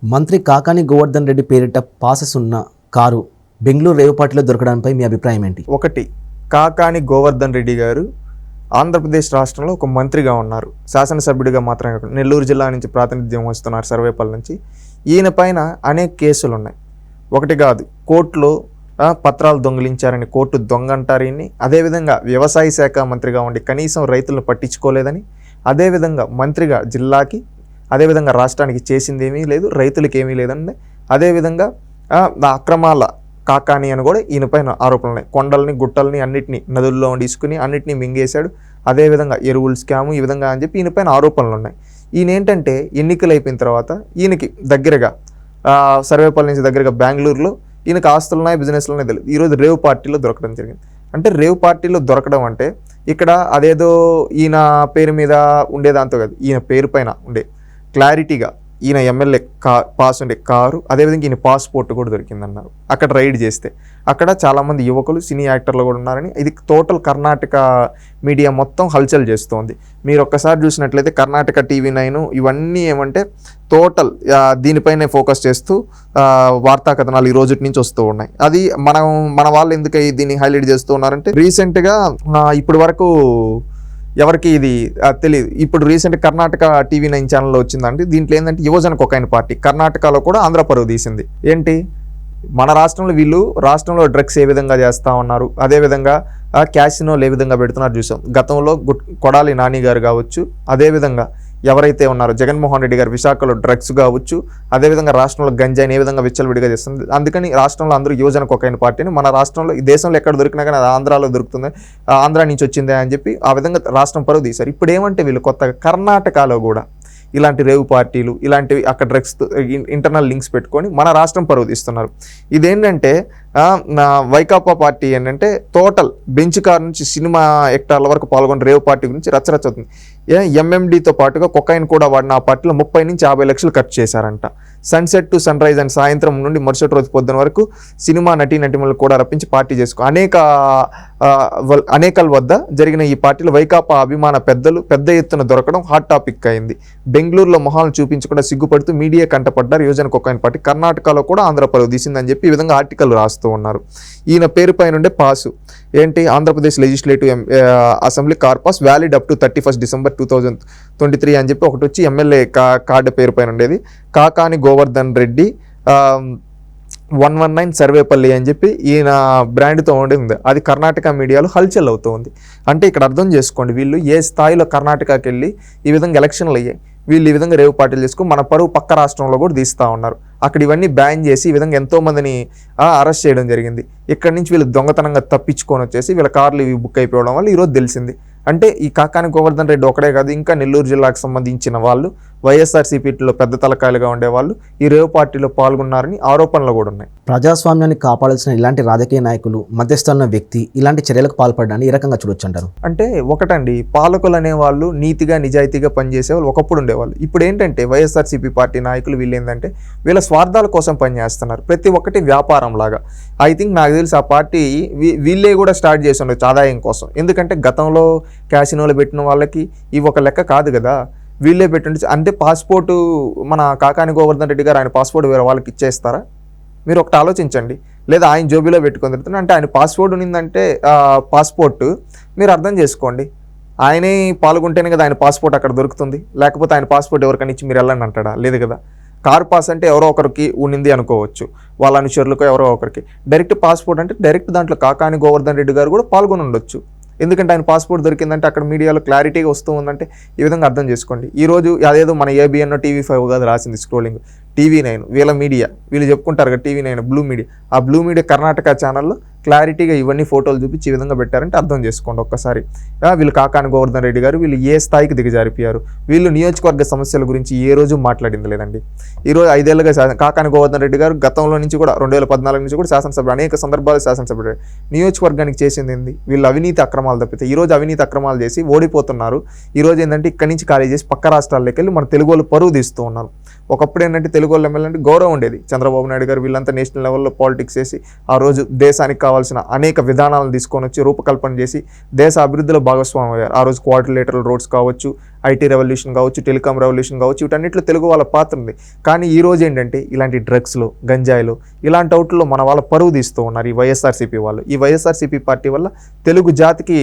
మంత్రి కాకాని గోవర్ధన్ రెడ్డి పేరిట పాసెస్ ఉన్న కారు బెంగళూరు రేవుపాటిలో దొరకడంపై మీ అభిప్రాయం ఏంటి? ఒకటి, కాకాని గోవర్ధన్ రెడ్డి గారు ఆంధ్రప్రదేశ్ రాష్ట్రంలో ఒక మంత్రిగా ఉన్నారు. శాసనసభ్యుడిగా మాత్రమే కాకుండా నెల్లూరు జిల్లా నుంచి ప్రాతినిధ్యం వస్తున్నారు, సర్వేపల్లి నుంచి. ఈయన పైన అనేక కేసులు ఉన్నాయి. ఒకటి కాదు, కోర్టులో పత్రాలు దొంగిలించారని కోర్టు దొంగ అంటారు ఈయన్ని. అదేవిధంగా వ్యవసాయ శాఖ మంత్రిగా ఉండి కనీసం రైతులను పట్టించుకోలేదని, అదేవిధంగా మంత్రిగా జిల్లాకి అదేవిధంగా రాష్ట్రానికి చేసింది ఏమీ లేదు, రైతులకి ఏమీ లేదండి. అదేవిధంగా అక్రమాల కాకాని అని కూడా ఈయన పైన ఆరోపణలు ఉన్నాయి. కొండల్ని గుట్టల్ని అన్నిటినీ నదుల్లో తీసుకుని అన్నిటినీ మింగేశాడు. అదేవిధంగా ఎరువులు స్కాము ఈ విధంగా అని చెప్పి ఈయన పైన ఆరోపణలు ఉన్నాయి. ఈయన ఏంటంటే ఎన్నికలు అయిపోయిన తర్వాత ఈయనకి దగ్గరగా సర్వేపల్లి నుంచి దగ్గరగా బెంగళూరులో ఈయనకి ఆస్తులు ఉన్నాయి, బిజినెస్లు ఉన్నాయి తెలియదు. ఈరోజు రేవ్ పార్టీలో దొరకడం జరిగింది. అంటే రేవ్ పార్టీలో దొరకడం అంటే ఇక్కడ అదేదో ఈయన పేరు మీద ఉండేదాంతో కాదు, ఈయన పేరు పైన ఉండే క్లారిటీగా ఈయన ఎమ్మెల్యే పాస్ ఉండే కారు, అదేవిధంగా ఈయన పాస్పోర్ట్ కూడా దొరికిందన్నారు. అక్కడ రైడ్ చేస్తే అక్కడ చాలామంది యువకులు, సినీ యాక్టర్లు కూడా ఉన్నారని. ఇది టోటల్ కర్ణాటక మీడియా మొత్తం హల్చల్ చేస్తోంది. మీరు ఒక్కసారి చూసినట్లయితే కర్ణాటక TV9 ఇవన్నీ ఏమంటే టోటల్ దీనిపైనే ఫోకస్ చేస్తూ వార్తా కథనాలు ఈ రోజు నుంచి వస్తూ ఉన్నాయి. అది మన వాళ్ళు ఎందుకు దీన్ని హైలైట్ చేస్తూ ఉన్నారంటే రీసెంట్గా ఇప్పటి వరకు ఎవరికి ఇది తెలియదు. ఇప్పుడు రీసెంట్ కర్ణాటక TV9 ఛానల్లో వచ్చిందంటే దీంట్లో ఏంటంటే యువజన కొకైన్ పార్టీ కర్ణాటకలో కూడా ఆంధ్ర పరువు తీసింది. ఏంటి, మన రాష్ట్రంలో వీళ్ళు రాష్ట్రంలో డ్రగ్స్ ఏ విధంగా చేస్తూ ఉన్నారు, అదేవిధంగా క్యాసినోలు ఏ విధంగా పెడుతున్నారు చూసాం. గతంలో కొడాలి నాని గారు కావచ్చు, అదేవిధంగా ఎవరైతే ఉన్నారో జగన్మోహన్ రెడ్డి గారు విశాఖలో డ్రగ్స్ కావచ్చు, అదేవిధంగా రాష్ట్రంలో గంజాయిని ఏ విధంగా విచ్చలవిడిగా చేస్తుంది. అందుకని రాష్ట్రంలో అందరూ యువజన కొకైన్ పార్టీని మన రాష్ట్రంలో ఈ దేశంలో ఎక్కడ దొరికినా కానీ అది ఆంధ్రాలో దొరుకుతుంది, ఆంధ్రా నుంచి వచ్చిందే అని చెప్పి ఆ విధంగా రాష్ట్రం పరువు తీశారు. ఇప్పుడు ఏమంటే వీళ్ళు కొత్తగా కర్ణాటకలో కూడా ఇలాంటి రేవు పార్టీలు ఇలాంటివి అక్కడ డ్రగ్స్ ఇంటర్నల్ లింక్స్ పెట్టుకొని మన రాష్ట్రం పరువు తీస్తున్నారు. ఇదేంటంటే వైకాపా పార్టీ ఏంటంటే టోటల్ బెంచ్ కార్ నుంచి సినిమా యాక్టర్ల వరకు పాల్గొన్న రేవు పార్టీ గురించి రచ్చరచ్చ అవుతుంది. MMDతో పాటుగా కొకైన్ కూడా వాడిన ఆ పార్టీలో 30 నుంచి 50 లక్షలు ఖర్చు చేశారంట. సన్సెట్ టు సన్ రైజ్ అని సాయంత్రం నుండి మరుసటి రోజు పొద్దున వరకు సినిమా నటీనటులను కూడా రప్పించి పార్టీ చేసుకో అనేకల వద్ద జరిగిన ఈ పార్టీలో వైకాపా అభిమాన పెద్దలు పెద్ద ఎత్తున దొరకడం హాట్ టాపిక్ అయింది. బెంగళూరులో మొహాలను చూపించకుండా సిగ్గుపడుతూ మీడియా కంటపడ్డారు యువజన కొకైన్ పార్టీ. కర్ణాటకలో కూడా ఆంధ్ర పరువు తీసిందని చెప్పి ఈ విధంగా ఆర్టికల్ రాస్తూ ఉన్నారు. ఈయన పేరు పైన ఉండే పాసు ఏంటి, Andhra Pradesh legislative assembly car pass valid up to 31 December 2023 అని చెప్పి ఒకటి వచ్చి ఎమ్మెల్యే కార్డు పేరు పైన ఉండేది. కాకాని గోవర్ధన్ రెడ్డి 119 సర్వేపల్లి అని చెప్పి ఈయన బ్రాండ్తో ఉంది. అది కర్ణాటక మీడియాలో హల్చల్ అవుతూ ఉంది. అంటే ఇక్కడ అర్థం చేసుకోండి, వీళ్ళు ఏ స్థాయిలో కర్ణాటకకి వెళ్ళి ఈ విధంగా ఎలక్షన్లు అయ్యాయి, వీళ్ళు ఈ విధంగా రేవు పార్టీలు చేసుకుని మన పరువు పక్క రాష్ట్రంలో కూడా తీస్తూ ఉన్నారు. అక్కడ ఇవన్నీ బ్యాన్ చేసి ఈ విధంగా ఎంతోమందిని అరెస్ట్ చేయడం జరిగింది. ఇక్కడి నుంచి వీళ్ళు దొంగతనంగా తప్పించుకొని వచ్చేసి వీళ్ళ కార్లు ఇవి బుక్ అయిపోవడం వల్ల ఈరోజు తెలిసింది. అంటే ఈ కాకాని గోవర్ధన్ రెడ్డి ఒకడే కాదు, ఇంకా నెల్లూరు జిల్లాకు సంబంధించిన వాళ్ళు వైఎస్ఆర్సీపీలో పెద్ద తలకాయలుగా ఉండేవాళ్ళు ఈ రేవ్ పార్టీలో పాల్గొన్నారని ఆరోపణలు కూడా ఉన్నాయి. ప్రజాస్వామ్యాన్ని కాపాడాల్సిన ఇలాంటి రాజకీయ నాయకులు, మధ్యస్థున్న వ్యక్తి ఇలాంటి చర్యలకు పాల్పడడాన్ని ఈ రకంగా చూడొచ్చు అంటారు. అంటే ఒకటండి, పాలకులు అనేవాళ్ళు నీతిగా నిజాయితీగా పనిచేసే వాళ్ళు ఒకప్పుడు ఉండేవాళ్ళు. ఇప్పుడు ఏంటంటే వైఎస్ఆర్సీపీ పార్టీ నాయకులు వీళ్ళు ఏంటంటే వీళ్ళ స్వార్థాల కోసం పనిచేస్తున్నారు. ప్రతి ఒక్కటి వ్యాపారం లాగా. ఐ థింక్ నాకు తెలిసి ఆ పార్టీ వీళ్ళే కూడా స్టార్ట్ చేసి ఉండొచ్చు ఆదాయం కోసం. ఎందుకంటే గతంలో క్యాసినోలు పెట్టిన వాళ్ళకి ఇవి ఒక లెక్క కాదు కదా, వీళ్ళే పెట్టుండొచ్చు. అంటే పాస్పోర్టు మన కాకాని గోవర్ధన్ రెడ్డి గారు ఆయన పాస్పోర్ట్ వేరే వాళ్ళకి ఇచ్చేస్తారా? మీరు ఒకటి ఆలోచించండి. లేదా ఆయన జోబీలో పెట్టుకొని తిరుగుతున్నారు అంటే ఆయన పాస్పోర్ట్ ఉన్నిందంటే పాస్పోర్ట్ మీరు అర్థం చేసుకోండి, ఆయనే పాల్గొంటేనే కదా ఆయన పాస్పోర్ట్ అక్కడ దొరుకుతుంది. లేకపోతే ఆయన పాస్పోర్ట్ ఎవరికైనా ఇచ్చి మీరు వెళ్ళండి అంటాడా? లేదు కదా. కార్ పాస్ అంటే ఎవరో ఒకరికి ఉన్నింది అనుకోవచ్చు, వాళ్ళ అనుచరులకు ఎవరో ఒకరికి. డైరెక్ట్ పాస్పోర్ట్ అంటే డైరెక్ట్ దాంట్లో కాకాని గోవర్ధన్ రెడ్డి గారు కూడా పాల్గొని ఉండొచ్చు. ఎందుకంటే ఆయన పాస్పోర్ట్ దొరికిందంటే అక్కడ మీడియాలో క్లారిటీగా వస్తూ ఉందంటే ఈ విధంగా అర్థం చేసుకోండి. ఈరోజు అదేదో మన ABN TV5 కాదు రాసింది, స్క్రోలింగ్ TV9 వీళ్ళ మీడియా, వీళ్ళు చెప్పుకుంటారు కదా TV9 బ్లూ మీడియా. ఆ బ్లూ మీడియా కర్ణాటక ఛానల్లో క్లారిటీగా ఇవన్నీ ఫోటోలు చూపించి ఈ విధంగా పెట్టారంటే అర్థం చేసుకోండి ఒక్కసారి. వీళ్ళు కాకాని గోవర్ధన్ రెడ్డి గారు వీళ్ళు ఏ స్థాయికి దిగజారిపోయారు. వీళ్ళు నియోజకవర్గ సమస్యల గురించి ఏ రోజు మాట్లాడింది లేదండి. ఈరోజు 5 ఏళ్ళుగా కాకాని గోవర్ధన్ రెడ్డి గారు గతంలో నుంచి కూడా 2014 నుంచి కూడా శాసనసభ్యుడు, అనేక సందర్భాలు శాసనసభ్యుడు. నియోజకవర్గానికి చేసింది ఏంది? వీళ్ళు అవినీతి అక్రమాలు తప్పితే ఈరోజు అవినీతి అక్రమాలు చేసి ఓడిపోతున్నారు. ఈరోజు ఏంటంటే ఇక్కడి నుంచి ఖాళీ చేసి పక్క రాష్ట్రాల్లోకి వెళ్ళి మన తెలుగు వాళ్ళు పరువు తీస్తూ ఉన్నారు. ఒకప్పుడు ఏంటంటే తెలుగు వాళ్ళు ఎమ్మెల్యే అంటే గౌరవం ఉండేది. చంద్రబాబు నాయుడు గారు వీళ్ళంతా నేషనల్ లెవెల్లో పాలిటిక్స్ చేసి ఆ రోజు దేశానికి కావాల్సిన అనేక విధానాలను తీసుకొని వచ్చి రూపకల్పన చేసి దేశ అభివృద్ధిలో భాగస్వామ్యం అయ్యారు. ఆ రోజు క్వాడ్రిలేటరల్ రోడ్స్ కావచ్చు, ఐటీ రెవల్యూషన్ కావచ్చు, టెలికాం రెవల్యూషన్ కావచ్చు, వీటన్నిటిలో తెలుగు వాళ్ళ పాత్ర ఉంది. కానీ ఈ రోజు ఏంటంటే ఇలాంటి డ్రగ్స్లో, గంజాయిలో, ఇలాంటి అవుట్లో మన వాళ్ళ పరువు తీస్తూ ఉన్నారు ఈ వైఎస్ఆర్సీపీ వాళ్ళు. ఈ వైఎస్ఆర్సీపీ పార్టీ వల్ల తెలుగు జాతికి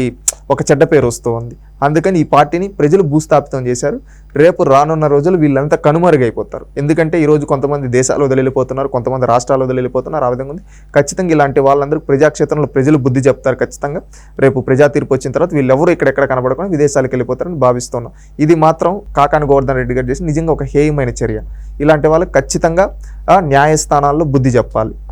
ఒక చెడ్డ పేరు వస్తూ ఉంది. అందుకని ఈ పార్టీని ప్రజలు భూస్థాపితం చేశారు. రేపు రానున్న రోజులు వీళ్ళంతా కనుమరుగైపోతారు. ఎందుకంటే ఈరోజు కొంతమంది దేశాలు వదిలిపోతున్నారు, కొంతమంది రాష్ట్రాలు వదిలిపోతున్నారు. ఆ విధంగా ఉంది. ఖచ్చితంగా ఇలాంటి వాళ్ళందరూ ప్రజాక్షేత్రంలో ప్రజలు బుద్ధి చెప్తారు. ఖచ్చితంగా రేపు ప్రజా తీర్పు వచ్చిన తర్వాత వీళ్ళెవరూ ఇక్కడెక్కడ కనబడకుండా విదేశాలకు వెళ్ళిపోతారని భావిస్తున్నాం. ఇది మాత్రం కాకాని గోవర్ధన్ రెడ్డి గారు చేసి నిజంగా ఒక హేయమైన చర్య. ఇలాంటి వాళ్ళకి ఖచ్చితంగా న్యాయస్థానాల్లో బుద్ధి చెప్పాలి.